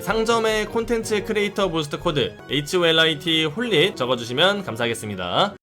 상점에 콘텐츠 크리에이터 부스트 코드 HOLIT 홀릿 적어주시면 감사하겠습니다.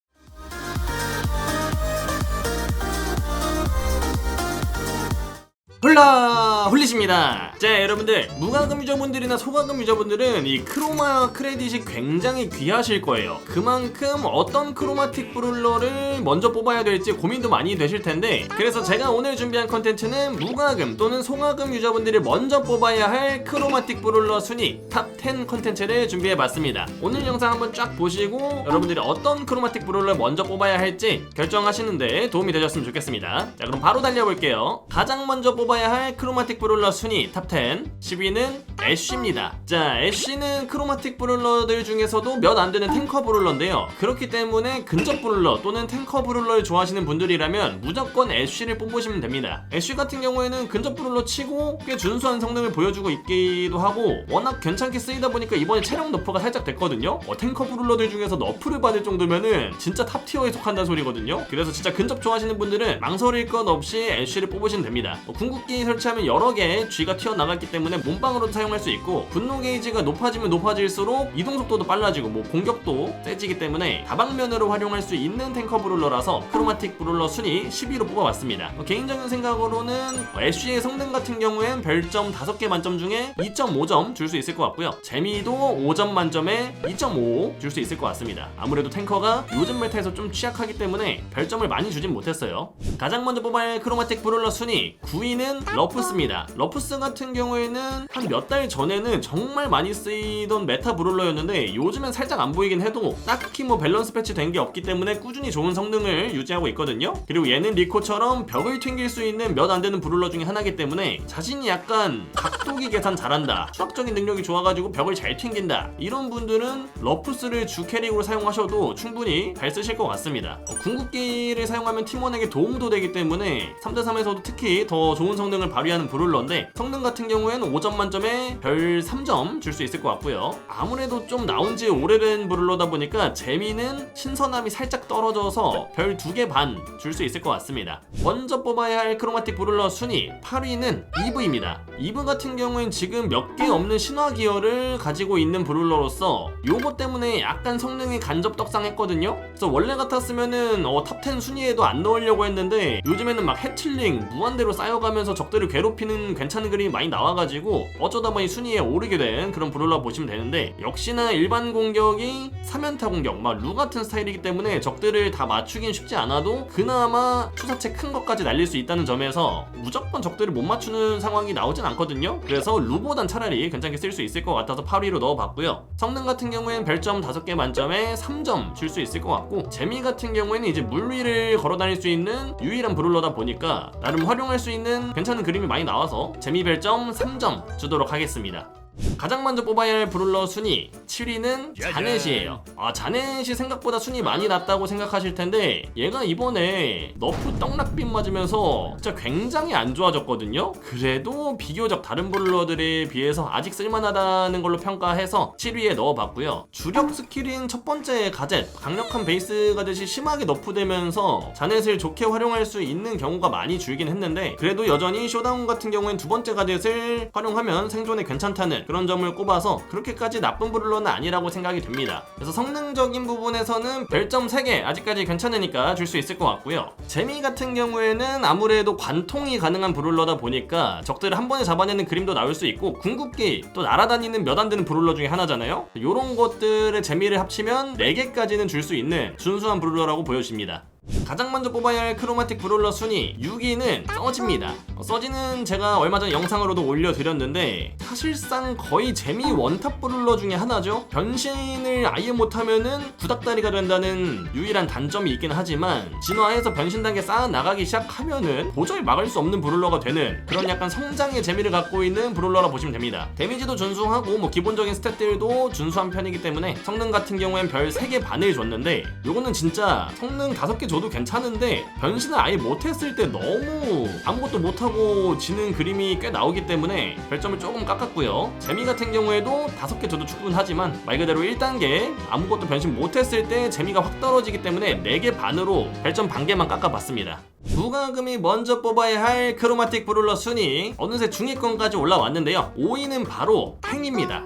홀릿입니다. 자, 여러분들 무과금 유저분들이나 소과금 유저분들은 이 크로마 크레딧이 굉장히 귀하실 거예요. 그만큼 어떤 크로마틱 브룰러를 먼저 뽑아야 될지 고민도 많이 되실 텐데, 그래서 제가 오늘 준비한 컨텐츠는 무과금 또는 소과금 유저분들이 먼저 뽑아야 할 크로마틱 브룰러 순위 탑 10 컨텐츠를 준비해봤습니다. 오늘 영상 한번 쫙 보시고 여러분들이 어떤 크로마틱 브룰러 먼저 뽑아야 할지 결정하시는데 도움이 되셨으면 좋겠습니다. 자, 그럼 바로 달려볼게요. 가장 먼저 뽑아야 할 크로마틱 브룰러 순위 탑 10, 10위는 애쉬입니다. 자, 애쉬는 크로마틱 브룰러들 중에서도 몇 안되는 탱커 브룰러인데요, 그렇기 때문에 근접 브룰러 또는 탱커 브룰러를 좋아하시는 분들이라면 무조건 애쉬를 뽑으시면 됩니다. 애쉬 같은 경우에는 근접 브룰러 치고 꽤 준수한 성능을 보여주고 있기도 하고 워낙 괜찮게 쓰이다 보니까 이번에 체력 너프가 살짝 됐거든요. 탱커 브룰러들 중에서 너프를 받을 정도면은 진짜 탑 티어에 속한다는 소리거든요. 그래서 진짜 근접 좋아하시는 분들은 망설일 것 없이 애쉬를 뽑으시면 됩니다. 궁극기 설치하면 여러 개의 G가 튀어나갔기 때문에 몸빵으로도 사용할 수 있고, 분노 게이지가 높아지면 높아질수록 이동 속도도 빨라지고 공격도 세지기 때문에 다방면으로 활용할 수 있는 탱커 브룰러라서 크로마틱 브룰러 순위 10위로 뽑아봤습니다. 개인적인 생각으로는 애쉬의 성능 같은 경우엔 별점 5개 만점 중에 2.5점 줄 수 있을 것 같고요, 재미도 5점 만점에 2.5 줄 수 있을 것 같습니다. 아무래도 탱커가 요즘 메타에서 좀 취약하기 때문에 별점을 많이 주진 못했어요. 가장 먼저 뽑아야 할 크로마틱 브룰러 순위 9위는 러프스입니다. 러프스 같은 경우에는 한 몇 달 전에는 정말 많이 쓰이던 메타 브룰러였는데 요즘엔 살짝 안 보이긴 해도 딱히 밸런스 패치 된 게 없기 때문에 꾸준히 좋은 성능을 유지하고 있거든요. 그리고 얘는 리코처럼 벽을 튕길 수 있는 몇 안 되는 브룰러 중에 하나이기 때문에 자신이 약간 각도기 계산 잘한다, 추락적인 능력이 좋아가지고 벽을 잘 튕긴다, 이런 분들은 러프스를 주 캐릭으로 사용하셔도 충분히 잘 쓰실 것 같습니다. 궁극기를 사용하면 팀원에게 도움도 되기 때문에 3대3에서도 특히 더 좋은 성능을 발휘하는 브룰러인데, 성능 같은 경우에는 5점 만점에 별 3점 줄 수 있을 것 같고요. 아무래도 좀 나온지 오래된 브룰러다 보니까 재미는 신선함이 살짝 떨어져서 별 2개 반 줄 수 있을 것 같습니다. 먼저 뽑아야 할 크로마틱 브룰러 순위 8위는 이브입니다. 이브 같은 경우엔 지금 몇 개 없는 신화 기어를 가지고 있는 브룰러로서 요거 때문에 약간 성능이 간접 떡상했거든요. 그래서 원래 같았으면은 탑 10 순위에도 안 넣으려고 했는데 요즘에는 막 해틀링 무한대로 쌓여가면서 적들을 괴롭히는 괜찮은 그림이 많이 나와가지고 어쩌다 보니 순위에 오르게 된 그런 브룰러 보시면 되는데, 역시나 일반 공격이 3연타 공격, 루 같은 스타일이기 때문에 적들을 다 맞추긴 쉽지 않아도 그나마 투사체 큰 것까지 날릴 수 있다는 점에서 무조건 적들을 못 맞추는 상황이 나오진 않거든요. 그래서 루보단 차라리 괜찮게 쓸 수 있을 것 같아서 8위로 넣어봤고요. 성능 같은 경우에는 별점 5개 만점에 3점 줄 수 있을 것 같고, 재미 같은 경우에는 이제 물 위를 걸어다닐 수 있는 유일한 브룰러다 보니까 나름 활용할 수 있는 괜찮은 그림이 많이 나와서 재미 별점 3점 주도록 하겠습니다. 가장 먼저 뽑아야 할 브룰러 순위 7위는 자넷이에요. 자넷이 생각보다 순위 많이 낮다고 생각하실 텐데, 얘가 이번에 너프 떡락빔 맞으면서 진짜 굉장히 안 좋아졌거든요. 그래도 비교적 다른 브룰러들에 비해서 아직 쓸만하다는 걸로 평가해서 7위에 넣어봤고요. 주력 스킬인 첫 번째 가젯, 강력한 베이스 가젯이 심하게 너프되면서 자넷을 좋게 활용할 수 있는 경우가 많이 줄긴 했는데, 그래도 여전히 쇼다운 같은 경우엔 두 번째 가젯을 활용하면 생존에 괜찮다는 그런 점을 꼽아서 그렇게까지 나쁜 브룰러는 아니라고 생각이 됩니다. 그래서 성능적인 부분에서는 별점 3개 아직까지 괜찮으니까 줄 수 있을 것 같고요. 재미 같은 경우에는 아무래도 관통이 가능한 브룰러다 보니까 적들을 한 번에 잡아내는 그림도 나올 수 있고, 궁극기 또 날아다니는 몇 안 되는 브룰러 중에 하나잖아요. 이런 것들의 재미를 합치면 4개까지는 줄 수 있는 준수한 브룰러라고 보여집니다. 가장 먼저 뽑아야 할 크로마틱 브룰러 순위 6위는 서지입니다. 서지는 제가 얼마 전 영상으로도 올려드렸는데 사실상 거의 재미 원탑 브룰러 중에 하나죠. 변신을 아예 못하면은 구닥다리가 된다는 유일한 단점이 있긴 하지만, 진화해서 변신 단계 쌓아 나가기 시작하면은 도저히 막을 수 없는 브룰러가 되는 그런 약간 성장의 재미를 갖고 있는 브룰러라 보시면 됩니다. 데미지도 준수하고 기본적인 스탯들도 준수한 편이기 때문에 성능 같은 경우엔 별 3개 반을 줬는데, 요거는 진짜 성능 5개 줘도 괜찮은데 변신을 아예 못했을 때 너무 아무것도 못하고 지는 그림이 꽤 나오기 때문에 별점을 조금 깎았고요. 재미 같은 경우에도 5개 줘도 충분하지만 말 그대로 1단계 아무것도 변신 못했을 때 재미가 확 떨어지기 때문에 4개 반으로 별점 반 개만 깎아봤습니다. 무과금이 먼저 뽑아야 할 크로마틱 브롤러 순위 어느새 중위권까지 올라왔는데요. 5위는 바로 팽입니다.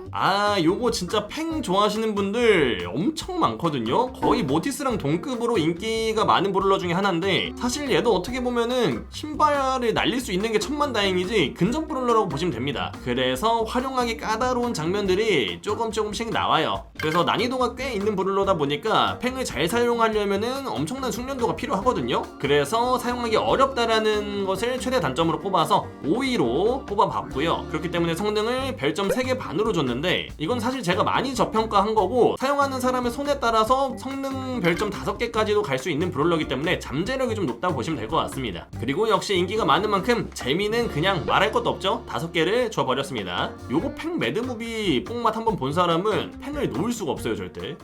요거 진짜 팽 좋아하시는 분들 엄청 많거든요. 거의 모티스랑 동급으로 인기가 많은 브롤러 중에 하나인데, 사실 얘도 어떻게 보면은 신발을 날릴 수 있는 게 천만다행이지 근접 브롤러라고 보시면 됩니다. 그래서 활용하기 까다로운 장면들이 조금씩 나와요. 그래서 난이도가 꽤 있는 브롤러다 보니까 팽을 잘 사용하려면은 엄청난 숙련도가 필요하거든요. 그래서 사용하기 어렵다라는 것을 최대 단점으로 뽑아서 5위로 뽑아봤고요. 그렇기 때문에 성능을 별점 3개 반으로 줬는데, 이건 사실 제가 많이 저평가한 거고 사용하는 사람의 손에 따라서 성능 별점 5개까지도 갈 수 있는 브롤러이기 때문에 잠재력이 좀 높다고 보시면 될 것 같습니다. 그리고 역시 인기가 많은 만큼 재미는 그냥 말할 것도 없죠. 5개를 줘버렸습니다. 요거 팽 매드무비 뽕맛 한번 본 사람은 팽을 놓을 수가 없어요, 절대.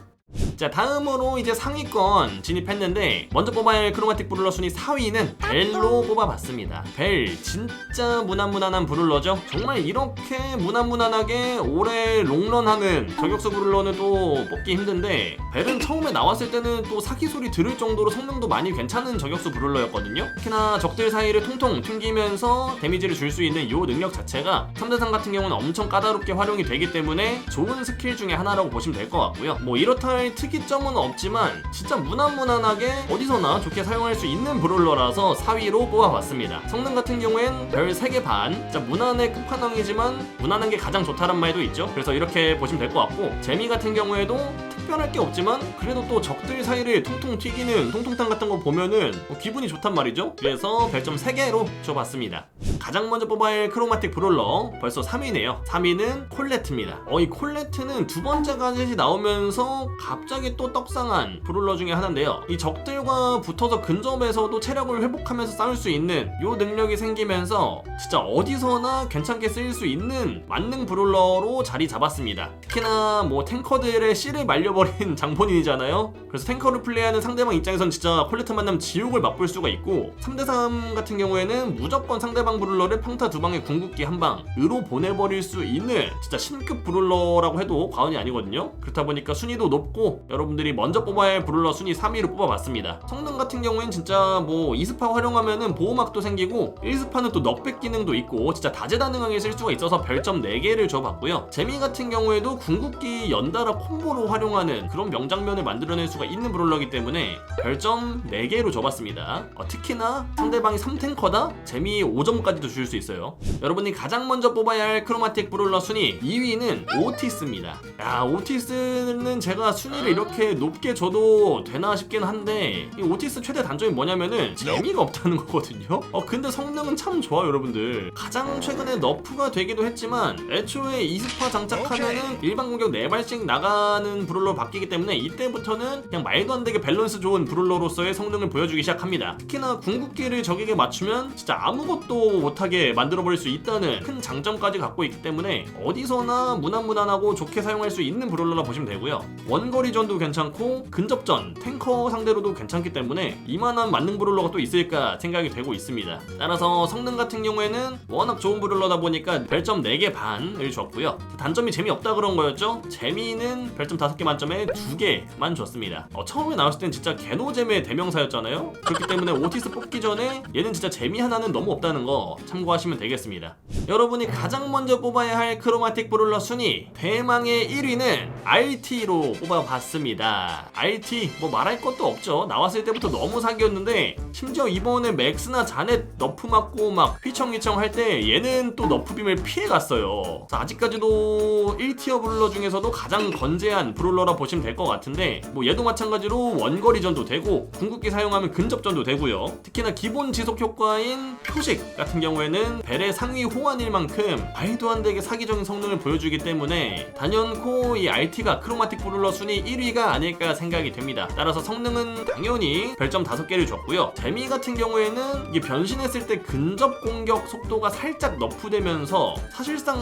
자, 다음으로 이제 상위권 진입했는데, 먼저 뽑아야 할 크로마틱 브룰러 순위 4위는 벨로 뽑아봤습니다. 벨 진짜 무난무난한 브룰러죠. 정말 이렇게 무난무난하게 오래 롱런하는 저격수 브룰러는 또 뽑기 힘든데, 벨은 처음에 나왔을 때는 또 사기 소리 들을 정도로 성능도 많이 괜찮은 저격수 브룰러였거든요. 특히나 적들 사이를 통통 튕기면서 데미지를 줄 수 있는 이 능력 자체가 3대3 같은 경우는 엄청 까다롭게 활용이 되기 때문에 좋은 스킬 중에 하나라고 보시면 될 것 같고요. 뭐 이렇다 할 특이점은 없지만 진짜 무난무난하게 어디서나 좋게 사용할 수 있는 브롤러라서 4위로 뽑아봤습니다. 성능 같은 경우엔 별 3개 반, 진짜 무난의 끝판왕이지만 무난한 게 가장 좋다란 말도 있죠. 그래서 이렇게 보시면 될 것 같고, 재미 같은 경우에도 특별할 게 없지만 그래도 또 적들 사이를 통통 튀기는 통통탕 같은 거 보면은 기분이 좋단 말이죠. 그래서 별점 3개로 줘봤습니다. 가장 먼저 뽑아야 할 크로마틱 브롤러 벌써 3위네요. 3위는 콜레트입니다. 이 콜레트는 두 번째 가젯이 나오면서 갑자기 또 떡상한 브롤러 중에 하나인데요. 이 적들과 붙어서 근접에서도 체력을 회복하면서 싸울 수 있는 요 능력이 생기면서 진짜 어디서나 괜찮게 쓰일 수 있는 만능 브롤러로 자리 잡았습니다. 특히나 뭐 탱커들의 씨를 말려버린 장본인이잖아요. 그래서 탱커를 플레이하는 상대방 입장에선 진짜 콜레트 만나면 지옥을 맛볼 수가 있고, 3대3 같은 경우에는 무조건 상대방 브롤러를 평타 2방에 궁극기 1방으로 보내버릴 수 있는 진짜 신급 브롤러라고 해도 과언이 아니거든요. 그렇다 보니까 순위도 높고 여러분들이 먼저 뽑아야 할 브롤러 순위 3위로 뽑아봤습니다. 성능 같은 경우엔 진짜 뭐 2스파 활용하면은 보호막도 생기고 1스파는 또 넉백 기능도 있고 진짜 다재다능하게 쓸 수가 있어서 별점 4개를 줘봤고요. 재미 같은 경우에도 궁극기 연달아 콤보로 활용하는 그런 명장면을 만들어낼 수가 있는 브롤러이기 때문에 별점 4개로 줘봤습니다. 특히나 상대방이 3탱커다? 재미 5점까지도 줄 수 있어요. 여러분이 가장 먼저 뽑아야 할 크로마틱 브롤러 순위 2위는 오티스입니다. 오티스는 제가 순위를 이렇게 높게 줘도 되나 싶긴 한데, 이 오티스 최대 단점이 뭐냐면은 재미가 없다는 거거든요. 근데 성능은 참 좋아요, 여러분들. 가장 최근에 너프가 되기도 했지만 애초에 2스파 장착하면은 일반 공격 4발씩 나가는 브롤러로 바뀌기 때문에 이때부터는 그냥 말도 안 되게 밸런스 좋은 브롤러로서의 성능을 보여주기 시작합니다. 특히나 궁극기를 적에게 맞추면 진짜 아무것도 못하게 만들어버릴 수 있다는 큰 장점까지 갖고 있기 때문에 어디서나 무난무난하고 좋게 사용할 수 있는 브롤러라 보시면 되고요. 원거리전도 괜찮고 근접전, 탱커 상대로도 괜찮기 때문에 이만한 만능 브롤러가 또 있을까 생각이 되고 있습니다. 따라서 성능 같은 경우에는 워낙 좋은 브롤러다 보니까 별점 4개 반을 줬고요. 단점이 재미없다 그런 거였죠? 재미는 별점 5개 만점에 2개만 줬습니다. 처음에 나왔을 땐 진짜 개노잼의 대명사였잖아요? 그렇기 때문에 오티스 뽑기 전에 얘는 진짜 재미 하나는 너무 없다는 거 참고하시면 되겠습니다. 여러분이 가장 먼저 뽑아야 할 크로마틱 브롤러 순위 대망의 1위는 RT로 뽑아봤습니다. RT 뭐 말할 것도 없죠. 나왔을 때부터 너무 사기였는데 심지어 이번에 맥스나 자넷 너프 맞고 막 휘청휘청 할 때 얘는 또 너프빔을 피해갔어요. 아직까지도 1티어 브롤러 중에서도 가장 건재한 브롤러라 보시면 될 것 같은데, 뭐 얘도 마찬가지로 원거리전도 되고 궁극기 사용하면 근접전도 되고요. 특히나 기본 지속 효과인 표식 같은 경우에는 벨의 상위 호환일 만큼 말도 안 되게 사기적인 성능을 보여주기 때문에 단연코 이 RT가 크로마틱 브롤러 순위 1위가 아닐까 생각이 됩니다. 따라서 성능은 당연히 별점 5개를 줬고요. 재미 같은 경우에는 이게 변신했을 때 근접 공격 속도가 살짝 너프되면서 사실상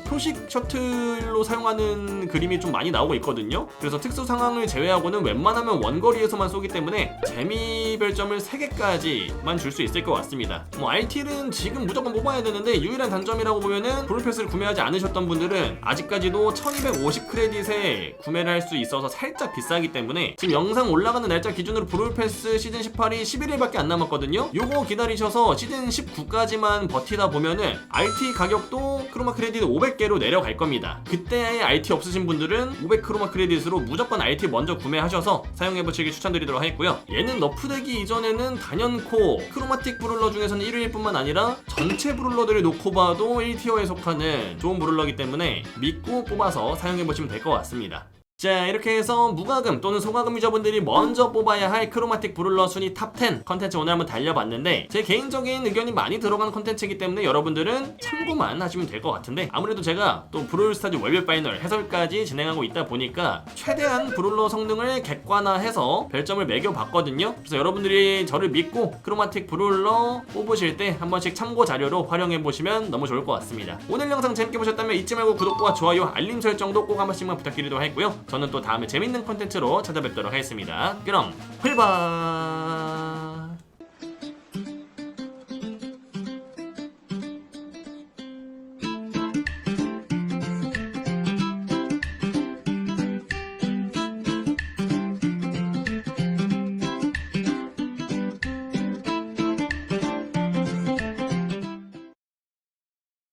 표식 셔틀로 사용하는 그림이 좀 많이 나오고 있거든요. 그래서 특수 상황을 제외하고는 웬만하면 원거리에서만 쏘기 때문에 재미 별점을 3개까지만 줄 수 있을 것 같습니다. 뭐 RT는 지금 무조건 뽑아야 되는데 유일한 단점이라고 보면은 브롤패스를 구매하지 않으셨던 분들은 아직까지도 1250 크레딧에 구매를 할 수 있어서 살짝 비싸기 때문에 지금 영상 올라가는 날짜 기준으로 브롤패스 시즌 18이 11일밖에 안 남았거든요. 요거 기다리셔서 시즌 19까지만 버티다 보면은 RT 가격도 크로마 크레딧 500개로 내려갈 겁니다. 그때 RT 없으신 분들은 500 크로마 크레딧으로 무조건 RT 먼저 구매하셔서 사용해보시길 추천드리도록 하겠고요. 얘는 너프되기 이전에는 단연코 크로마틱 브롤러 중에서는 1위일 뿐만 아니라 전체 브롤러들을 놓고 봐도 1티어에 속하는 좋은 브롤러이기 때문에 믿고 뽑아서 사용해보시면 될 것 같습니다. 자, 이렇게 해서 무과금 또는 소과금 유저분들이 먼저 뽑아야 할 크로마틱 브롤러 순위 탑10 컨텐츠 오늘 한번 달려봤는데 제 개인적인 의견이 많이 들어가는 컨텐츠이기 때문에 여러분들은 참고만 하시면 될 것 같은데 아무래도 제가 또 브롤스타즈 월별 파이널 해설까지 진행하고 있다 보니까 최대한 브롤러 성능을 객관화해서 별점을 매겨봤거든요. 그래서 여러분들이 저를 믿고 크로마틱 브롤러 뽑으실 때 한 번씩 참고 자료로 활용해보시면 너무 좋을 것 같습니다. 오늘 영상 재밌게 보셨다면 잊지 말고 구독과 좋아요, 알림 설정도 꼭 한 번씩만 부탁드리도록 하겠고요. 저는 또 다음에 재밌는 콘텐츠로 찾아뵙도록 하겠습니다. 그럼 훌바